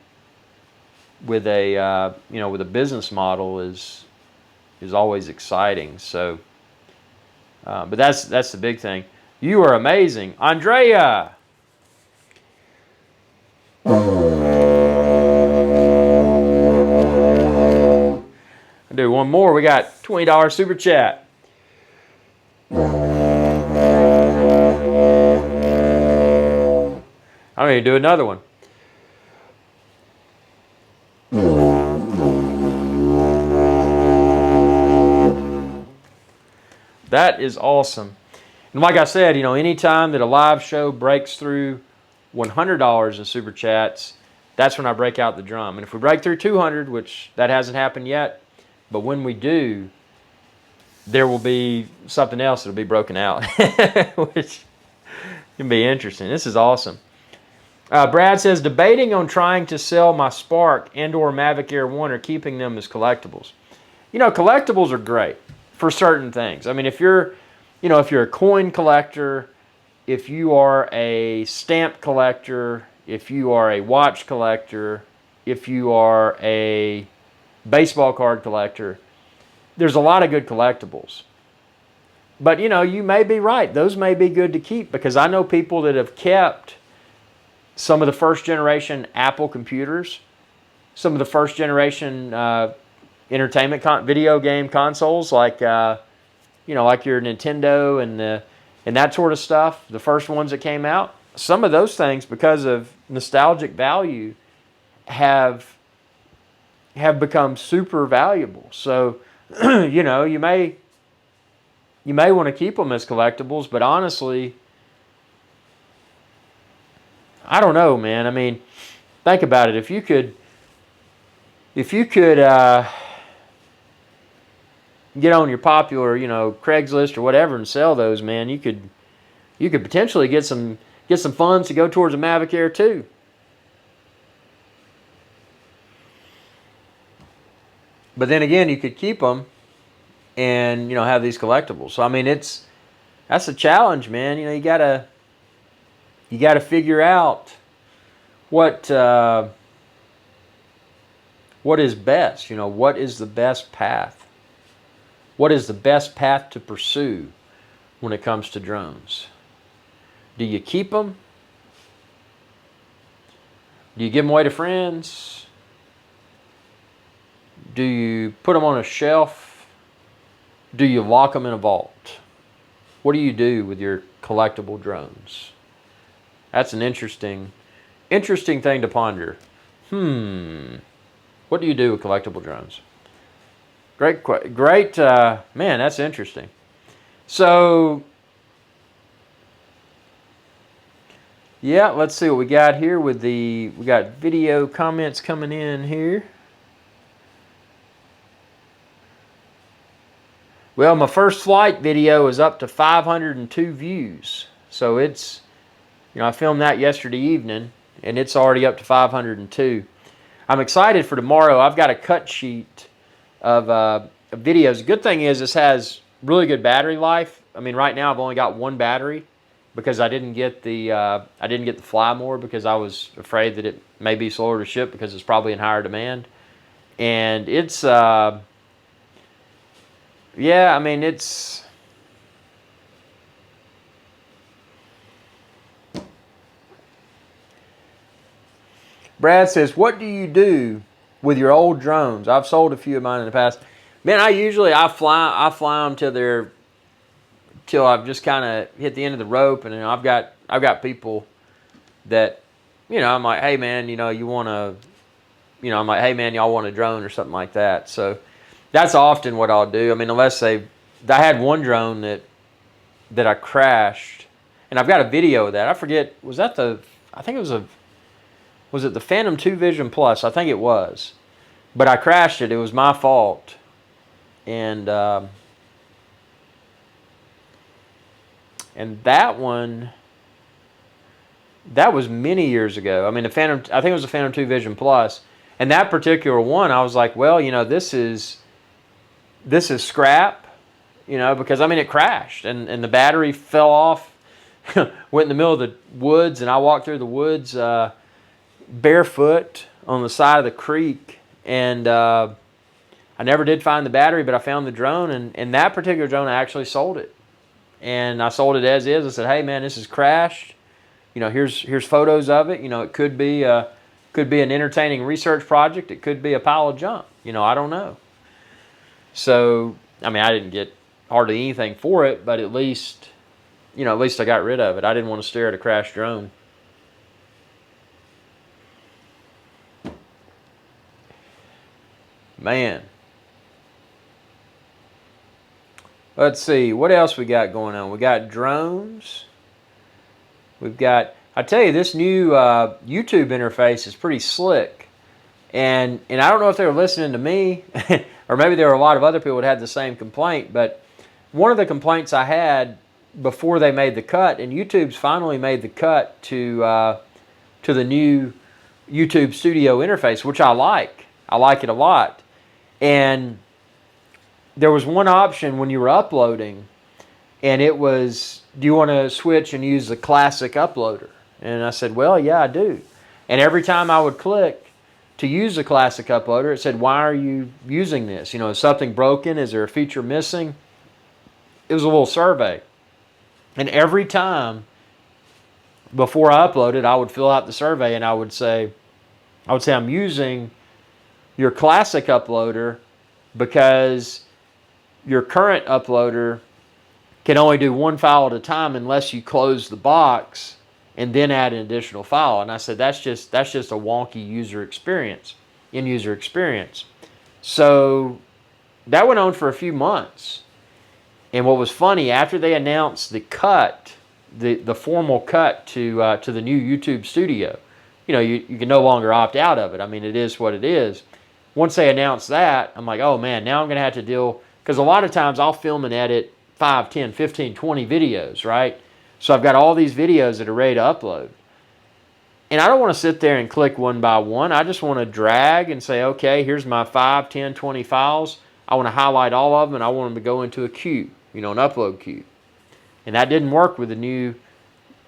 with a you know, with a business model is always exciting. So, but that's the big thing. You are amazing, Andrea. I'll do one more. We got $20 super chat. I'm going to do another one. That is awesome. And like I said, you know, anytime that a live show breaks through $100 in super chats, that's when I break out the drum. And if we break through 200, which that hasn't happened yet, but when we do, there will be something else that'll be broken out, which can be interesting. This is awesome. Brad says, debating on trying to sell my Spark and or Mavic Air 1 or keeping them as collectibles. You know, collectibles are great for certain things. I mean, if you're a coin collector, if you are a stamp collector, if you are a watch collector, if you are a baseball card collector, there's a lot of good collectibles. But, you know, you may be right. Those may be good to keep, because I know people that have kept some of the first generation Apple computers, some of the first generation entertainment video game consoles, like you know, like your Nintendo and that sort of stuff, the first ones that came out. Some of those things, because of nostalgic value, have become super valuable. So, you know, you may want to keep them as collectibles, but honestly, I don't know, man. I mean, think about it. If you could get on your popular, you know, Craigslist or whatever and sell those, man, you could potentially get some funds to go towards a Mavic Air 2. But then again, you could keep them and, you know, have these collectibles. So I mean, that's a challenge, man. You know, you gotta figure out what is best. You know, what is the best path? What is the best path to pursue when it comes to drones? Do you keep them? Do you give them away to friends? Do you put them on a shelf? Do you lock them in a vault? What do you do with your collectible drones? That's an interesting thing to ponder. What do you do with collectible drones? Great, man, that's interesting. So, yeah, let's see what we got here with we got video comments coming in here. Well, my first flight video is up to 502 views. So it's, you know, I filmed that yesterday evening, and it's already up to 502. I'm excited for tomorrow. I've got a cut sheet of videos. The good thing is this has really good battery life. I mean, right now I've only got one battery, because I didn't get the fly more because I was afraid that it may be slower to ship because it's probably in higher demand. And it's yeah, I mean, it's Brad says, what do you do with your old drones? I've sold a few of mine in the past. Man, I fly them till I've just kind of hit the end of the rope, and I've got people that, I'm like, hey man, you want to, I'm like, hey man, y'all want a drone or something like that. So that's often what I'll do. I mean, I had one drone that I crashed, and I've got a video of that. I forget, I think it was it the Phantom 2 Vision Plus? I think it was. But I crashed it. It was my fault. And that one, that was many years ago. I mean, I think it was the Phantom 2 Vision Plus. And that particular one, I was like, well, this is scrap, because, I mean, it crashed. And the battery fell off, went in the middle of the woods, and I walked through the woods barefoot on the side of the creek, and I never did find the battery, but I found the drone, and that particular drone, I actually sold it. And I sold it as is. I said, hey man, this is crashed. Here's photos of it. It could be an entertaining research project. It could be a pile of junk. I don't know. So, I mean, I didn't get hardly anything for it, but at least I got rid of it. I didn't want to stare at a crashed drone. Man. Let's see, what else we got going on? We got drones. I tell you, this new YouTube interface is pretty slick. And I don't know if they were listening to me, or maybe there were a lot of other people that had the same complaint, but one of the complaints I had before they made the cut, and YouTube's finally made the cut to the new YouTube Studio interface, which I like. I like it a lot. And there was one option when you were uploading, and it was, do you want to switch and use the classic uploader? And I said, well, yeah, I do. And every time I would click to use the classic uploader, it said, why are you using this? Is something broken? Is there a feature missing? It was a little survey. And every time before I uploaded, I would fill out the survey, and I would say I'm using your classic uploader because your current uploader can only do one file at a time unless you close the box and then add an additional file. And I said, that's just a wonky end user experience. So that went on for a few months. And what was funny, after they announced the cut, the formal cut to the new YouTube Studio, you can no longer opt out of it. I mean, it is what it is. Once they announced that, I'm like, oh man, now I'm going to have to deal, because a lot of times I'll film and edit 5, 10, 15, 20 videos, right? So I've got all these videos that are ready to upload. And I don't want to sit there and click one by one. I just want to drag and say, okay, here's my 5, 10, 20 files. I want to highlight all of them, and I want them to go into a queue, an upload queue. And that didn't work with the new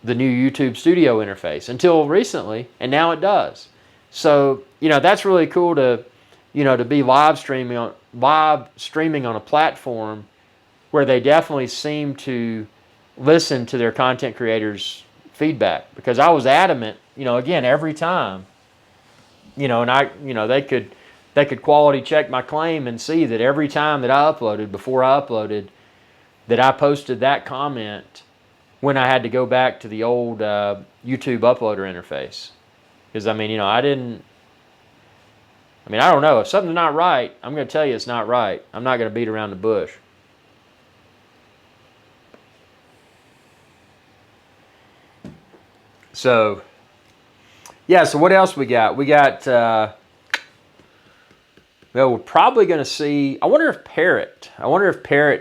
YouTube Studio interface until recently, and now it does. So, that's really cool to be live streaming on a platform where they definitely seem to listen to their content creators' feedback. Because I was adamant, again, every time, and they could quality check my claim and see that every time that I uploaded, before I uploaded, that I posted that comment when I had to go back to the old YouTube uploader interface. Because, I don't know. If something's not right, I'm going to tell you it's not right. I'm not going to beat around the bush. So, yeah, so what else we got? We got, well, we're probably going to see, I wonder if Parrot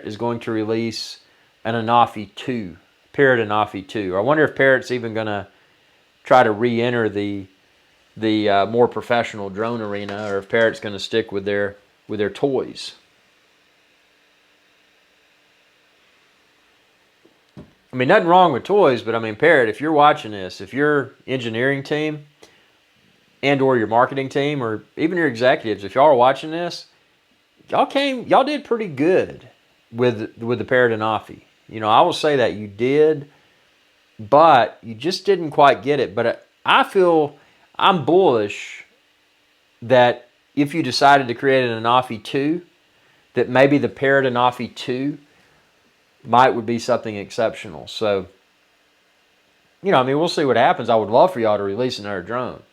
is going to release an Anafi 2. Parrot Anafi 2. Or I wonder if Parrot's even going to try to re-enter the more professional drone arena, or if Parrot's going to stick with their toys. I mean, nothing wrong with toys, but I mean, Parrot, if you're watching this, if your engineering team and or your marketing team or even your executives, if y'all are watching this, y'all did pretty good with the Parrot and Offie. You know, I will say that you did, but you just didn't quite get it. But I feel I'm bullish that if you decided to create an Offie 2, that maybe the Parrot and Offie 2 would be something exceptional. So, you know, I mean, we'll see what happens. I would love for y'all to release another drone,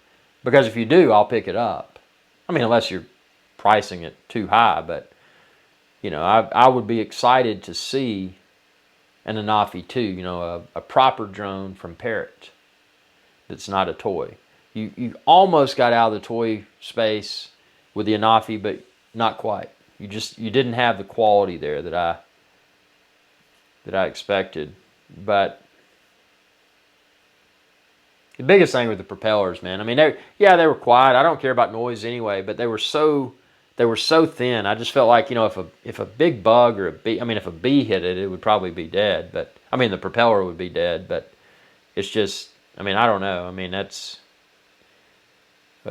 because if you do, I'll pick it up. I mean, unless you're pricing it too high, but you know, I would be excited to see an Anafi 2, you know, a proper drone from Parrot that's not a toy. You almost got out of the toy space with the Anafi, but not quite. You didn't have the quality there that I expected. But the biggest thing with the propellers, man. I mean, they were quiet. I don't care about noise anyway, but they were so thin. I just felt like, you know, if a big bug or if a bee hit it, it would probably be dead. But I mean, the propeller would be dead. But it's just, I mean, I don't know. I mean, let's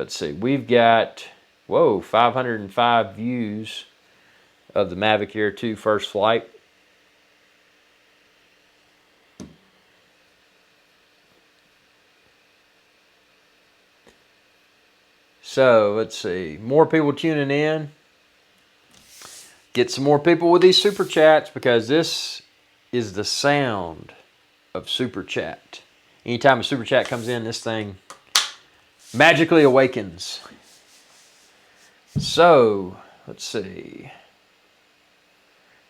see. We've got 505 views of the Mavic Air 2 first flight. So let's see, more people tuning in. Get some more people with these super chats, because this is the sound of super chat. Anytime a super chat comes in, this thing magically awakens. So let's see.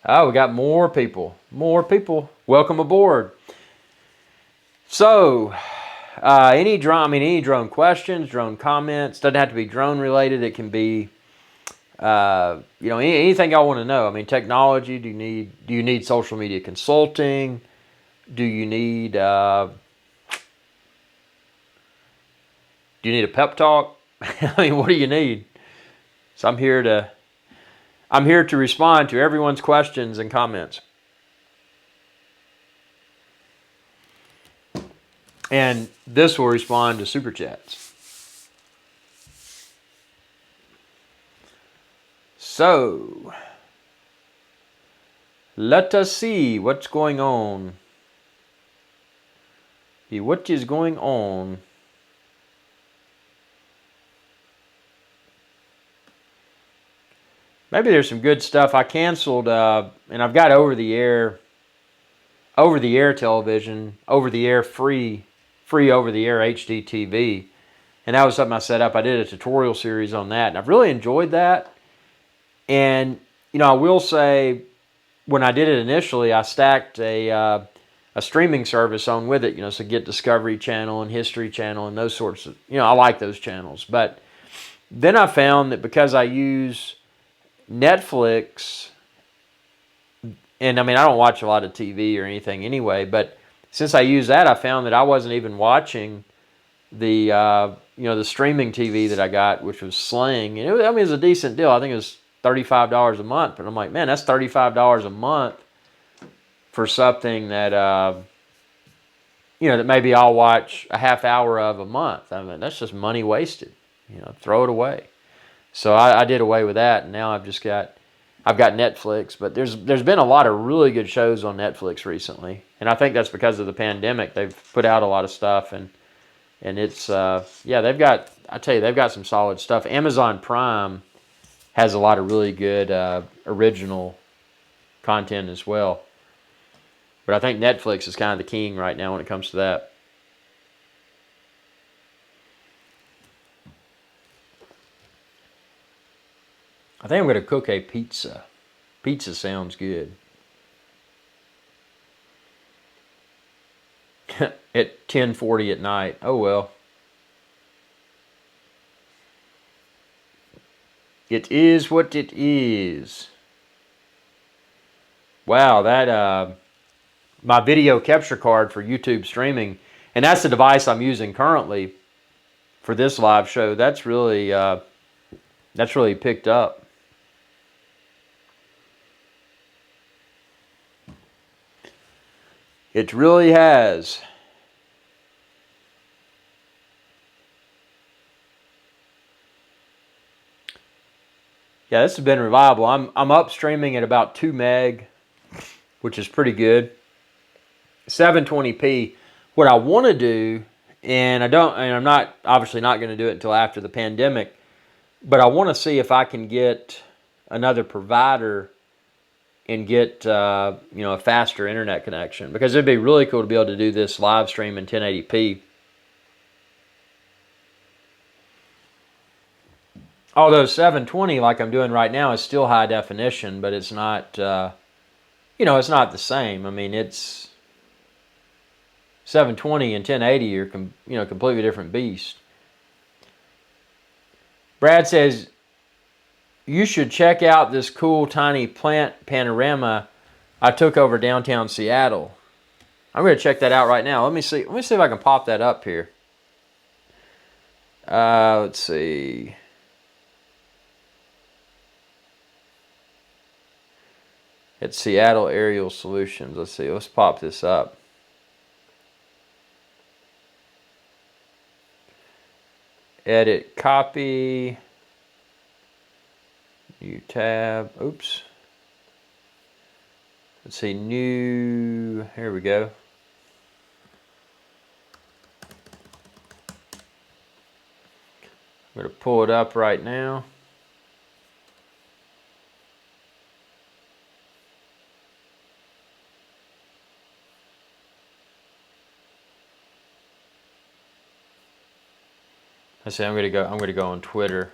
Oh, we got more people. More people. Welcome aboard. So, any drone questions, drone comments. Doesn't have to be drone related. It can be, you know, anything y'all want to know. I mean, technology. Do you need social media consulting? Do you need a pep talk? I mean, what do you need? So I'm here to respond to everyone's questions and comments. And this will respond to super chats. So, let us see what's going on. What is going on? Maybe there's some good stuff. I canceled, and I've got over-the-air television, over-the-air free over-the-air HD TV. And that was something I set up. I did a tutorial series on that, and I've really enjoyed that. And, you know, I will say, when I did it initially, I stacked a streaming service on with it, you know, so get Discovery Channel and History Channel and those sorts of, you know, I like those channels. But then I found that because I use Netflix, and I mean, I don't watch a lot of TV or anything anyway, but since I use that, I found that I wasn't even watching the the streaming TV that I got, which was Sling. And it was a decent deal. I think it was $35 a month. But I'm like, man, that's $35 a month for something that that maybe I'll watch a half hour of a month. I mean, that's just money wasted. You know, throw it away. So I did away with that, and now I've got Netflix. But there's been a lot of really good shows on Netflix recently, and I think that's because of the pandemic. They've put out a lot of stuff, and it's they've got some solid stuff. Amazon Prime has a lot of really good original content as well. But I think Netflix is kind of the king right now when it comes to that. I think I'm going to cook a pizza. Pizza sounds good. At 10:40 at night. Oh well. It is what it is. Wow, that my video capture card for YouTube streaming, and that's the device I'm using currently for this live show. That's really picked up. It really has. Yeah, this has been reliable. I'm upstreaming at about 2 meg, which is pretty good. 720p. What I want to do, and I'm not obviously not going to do it until after the pandemic, but I want to see if I can get another provider and get a faster internet connection, because it'd be really cool to be able to do this live stream in 1080p. Although 720, like I'm doing right now, is still high definition, but it's not, it's not the same. I mean, it's 720 and 1080 are, completely different beast. Brad says, you should check out this cool tiny plant panorama I took over downtown Seattle. I'm going to check that out right now. Let me see if I can pop that up here. Let's see. It's Seattle Aerial Solutions. Let's see. Let's pop this up. Edit, copy. New tab. Oops. Let's see. New. Here we go. I'm going to pull it up right now. I say I'm going to go on Twitter.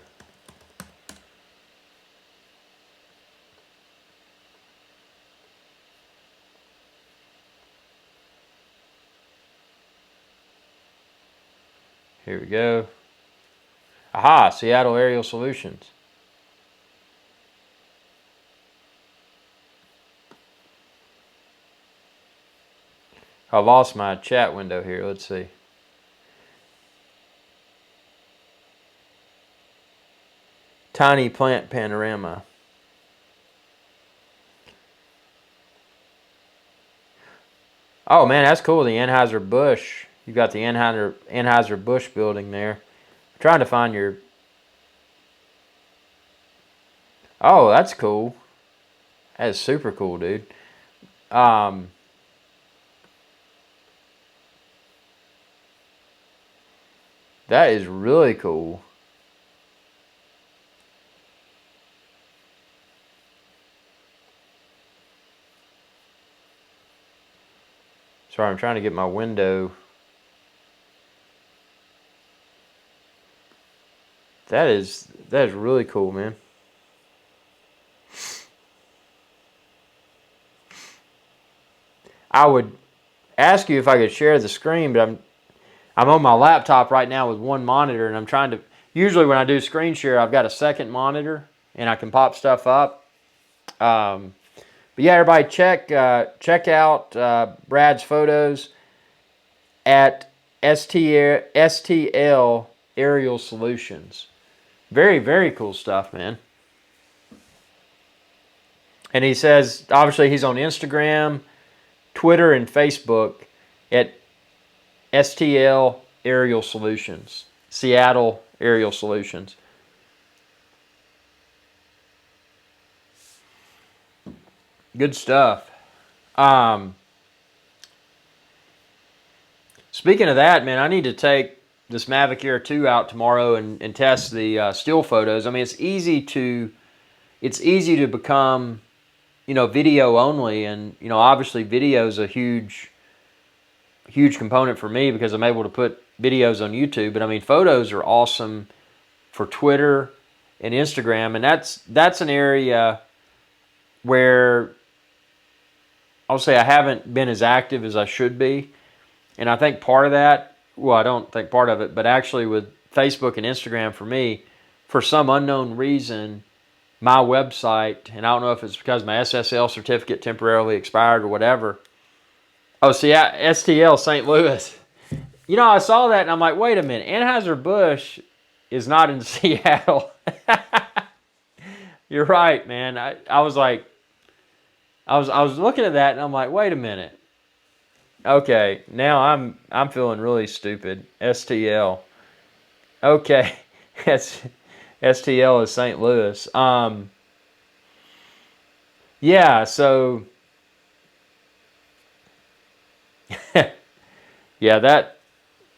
Here we go. Aha, Seattle Aerial Solutions. I lost my chat window here. Let's see. Tiny plant panorama. Oh man, that's cool. The Anheuser-Busch. You've got the Anheuser-Busch building there. I'm trying to find your... Oh, that's cool. That is super cool, dude. That is really cool. Sorry, I'm trying to get my window. That is really cool, man. I would ask you if I could share the screen, but I'm on my laptop right now with one monitor, and I'm trying to... Usually when I do screen share, I've got a second monitor, and I can pop stuff up. But yeah, everybody, check out Brad's photos at STL Aerial Solutions. Very, very cool stuff, man. And he says, obviously, he's on Instagram, Twitter, and Facebook at STL Aerial Solutions. Seattle Aerial Solutions. Good stuff. Speaking of that, man, I need to take this Mavic Air 2 out tomorrow and test the still photos. I mean, it's easy to become, video only, and obviously video is a huge component for me because I'm able to put videos on YouTube. But I mean, photos are awesome for Twitter and Instagram, and that's an area where I'll say I haven't been as active as I should be. And I think part of that, well, I don't think part of it, but actually with Facebook and Instagram for me, for some unknown reason, my website, and I don't know if it's because my SSL certificate temporarily expired or whatever. Oh, see, STL St. Louis. I saw that and I'm like, wait a minute, Anheuser-Busch is not in Seattle. You're right, man. I was like, I was looking at that and I'm like, wait a minute. Okay, now I'm feeling really stupid. STL. Okay, that's STL is St. Louis. Yeah. So yeah, that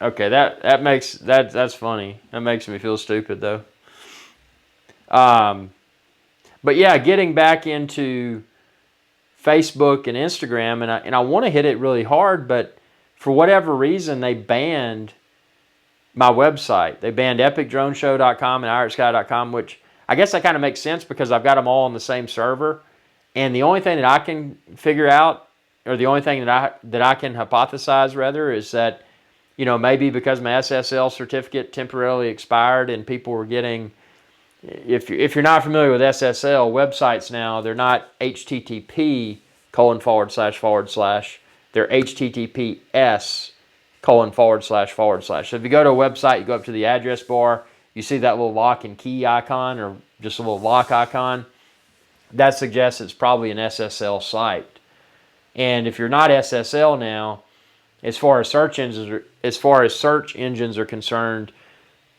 okay. That makes that's funny. That makes me feel stupid though. Um, but yeah, getting back into Facebook and Instagram, and I want to hit it really hard, but for whatever reason, they banned my website. They banned epicdroneshow.com and IrixGuy.com, which I guess that kind of makes sense because I've got them all on the same server. And the only thing that I can figure out, or the only thing that I can hypothesize rather, is that, you know, maybe because my SSL certificate temporarily expired and people were getting, if you're not familiar with SSL websites now, they're not HTTP :// they're HTTPS : So if you go to a website, you go up to the address bar, you see that little lock and key icon or just a little lock icon. That suggests it's probably an SSL site. And if you're not SSL now, as far as search engines are concerned,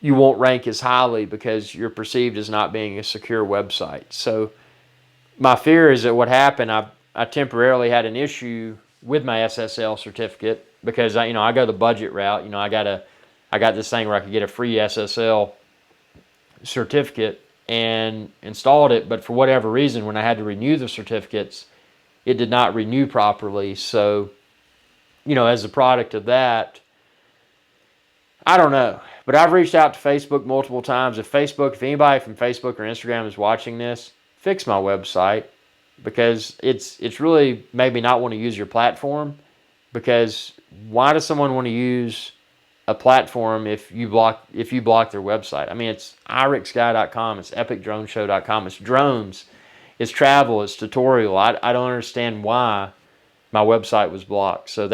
you won't rank as highly because you're perceived as not being a secure website. So my fear is that what happened, I temporarily had an issue with my SSL certificate because I go the budget route. I got this thing where I could get a free SSL certificate and installed it, but for whatever reason, when I had to renew the certificates, it did not renew properly. So, as a product of that, I don't know. But I've reached out to Facebook multiple times. If anybody from Facebook or Instagram is watching this, fix my website, because it's really made me not want to use your platform. Because why does someone want to use a platform if you block their website? I mean, it's IrixGuy.com, it's epicdroneshow.com, it's drones, it's travel, it's tutorial. I don't understand why my website was blocked. So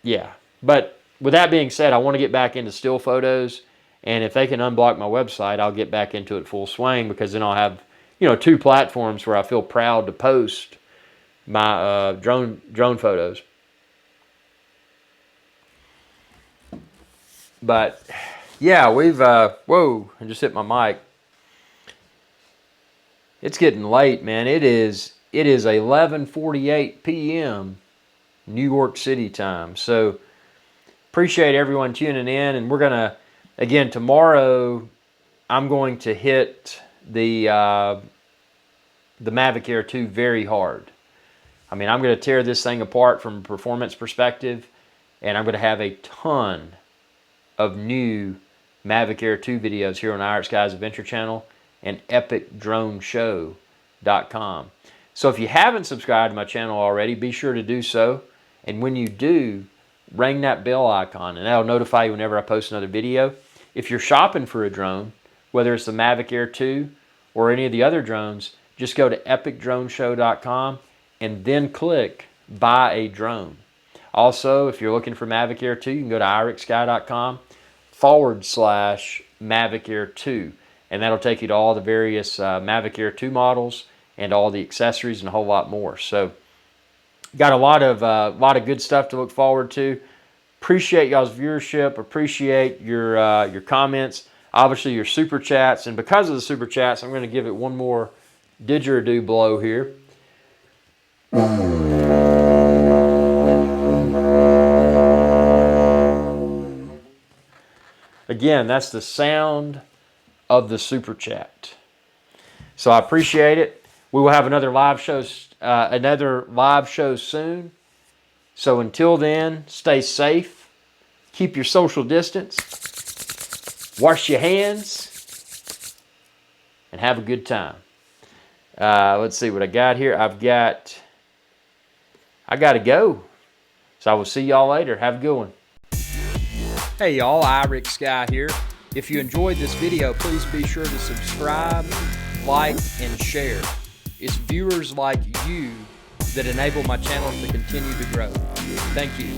yeah. But with that being said, I want to get back into still photos, and if they can unblock my website, I'll get back into it full swing, because then I'll have, two platforms where I feel proud to post my drone photos. But yeah, we've whoa, I just hit my mic. It's getting late, man. It is 11:48 p.m. New York City time. So appreciate everyone tuning in, and we're gonna, again, tomorrow I'm going to hit the Mavic Air 2 very hard. I mean, I'm going to tear this thing apart from a performance perspective, and I'm going to have a ton of new Mavic Air 2 videos here on IrixGuy's Adventure Channel and epicdroneshow.com. So if you haven't subscribed to my channel already, be sure to do so. And when you do, ring that bell icon, and that'll notify you whenever I post another video. If you're shopping for a drone, whether it's the Mavic Air 2 or any of the other drones, just go to epicdroneshow.com and then click Buy a Drone. Also, if you're looking for Mavic Air 2, you can go to IrixGuy.com/Mavic Air 2, and that'll take you to all the various Mavic Air 2 models and all the accessories and a whole lot more. So, got a lot of good stuff to look forward to. Appreciate y'all's viewership. Appreciate your comments. Obviously, your super chats, and because of the super chats, I'm going to give it one more didgeridoo blow here. Again, that's the sound of the super chat. So I appreciate it. We will have another live show soon. So until then, stay safe, keep your social distance, wash your hands, and have a good time. Let's see what I got here. I got to go. So I will see y'all later. Have a good one. Hey y'all, IrixGuy here. If you enjoyed this video, please be sure to subscribe, like, and share. It's viewers like you that enable my channel to continue to grow. Thank you.